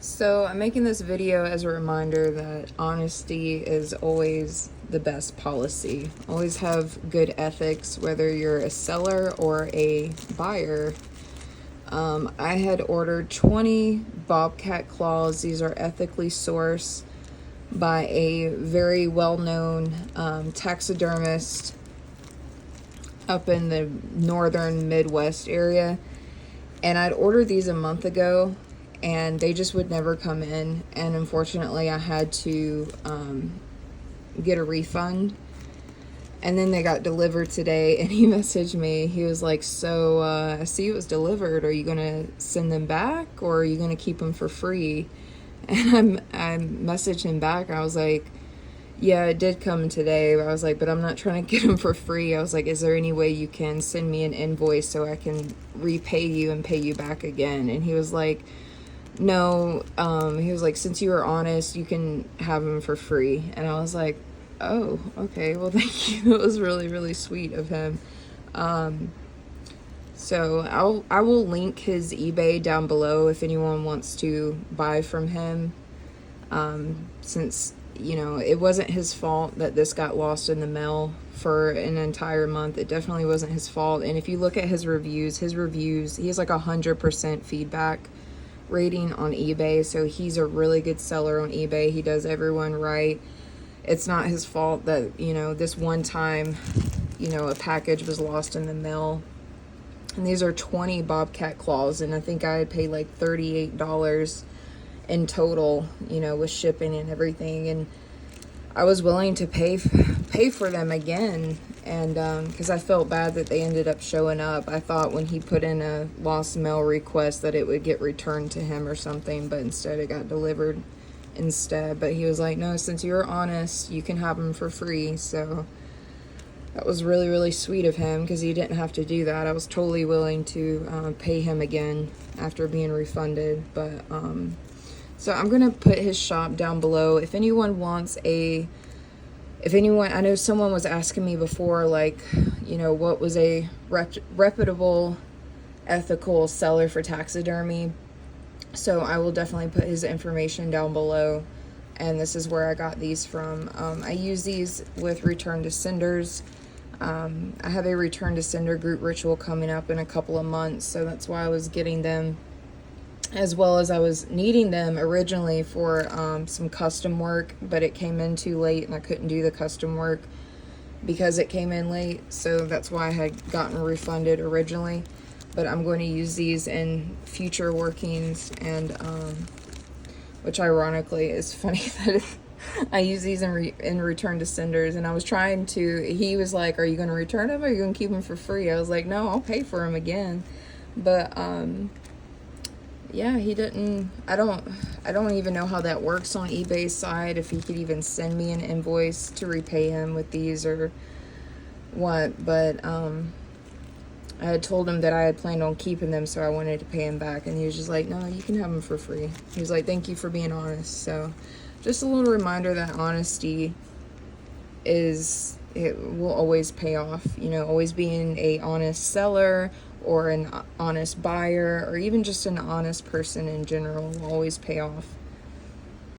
So I'm making this video as a reminder that honesty is always the best policy. Always have good ethics, whether you're a seller or a buyer. I had ordered 20 bobcat claws. These are ethically sourced by a very well-known taxidermist up in the northern Midwest area. And I'd ordered these a month ago, and they just would never come in. And unfortunately, I had to get a refund. And then they got delivered today, and he messaged me. He was like, so I see it was delivered. Are you going to send them back, or are you going to keep them for free? And I messaged him back. I was like, yeah, it did come today. I was like, but I'm not trying to get them for free. I was like, is there any way you can send me an invoice so I can repay you and pay you back again? And he was like, no. He was like, since you were honest, you can have them for free. And I was like, oh, okay, well, thank you. It was really, really sweet of him. So I will link his eBay down below if anyone wants to buy from him. Since, you know, it wasn't his fault that this got lost in the mail for an entire month. It definitely wasn't his fault. And if you look at his reviews, he has like 100% feedback rating on eBay. So he's a really good seller on eBay. He does everyone right. It's not his fault that, you know, this one time, you know, a package was lost in the mail. And these are 20 bobcat claws, and I think I had paid like $38 in total, you know, with shipping and everything. And I was willing to pay for them again, and because I felt bad that they ended up showing up. I thought when he put in a lost mail request that it would get returned to him or something, but instead it got delivered instead. But he was like, no, since you're honest, you can have them for free. So that was really, really sweet of him, because he didn't have to do that. I was totally willing to pay him again after being refunded. But so I'm going to put his shop down below. If anyone wants I know someone was asking me before, like, you know, what was a reputable, ethical seller for taxidermy. So I will definitely put his information down below. And this is where I got these from. I use these with Return to Cinders. I have a Return to Cinder group ritual coming up in a couple of months. So that's why I was getting them, as well as I was needing them originally for some custom work, but it came in too late and I couldn't do the custom work because it came in late. So that's why I had gotten refunded originally. But I'm going to use these in future workings, and which ironically is funny that I use these in Return to Cinders. And I was trying to, he was like, are you going to return them or are you going to keep them for free? I was like, no, I'll pay for them again. But yeah, he didn't. I don't even know how that works on eBay's side, if he could even send me an invoice to repay him with these or what. But I had told him that I had planned on keeping them, so I wanted to pay him back, and he was just like, no, you can have them for free. He was like, thank you for being honest. So just a little reminder that honesty it will always pay off. You know, always being a honest seller or an honest buyer, or even just an honest person in general, will always pay off.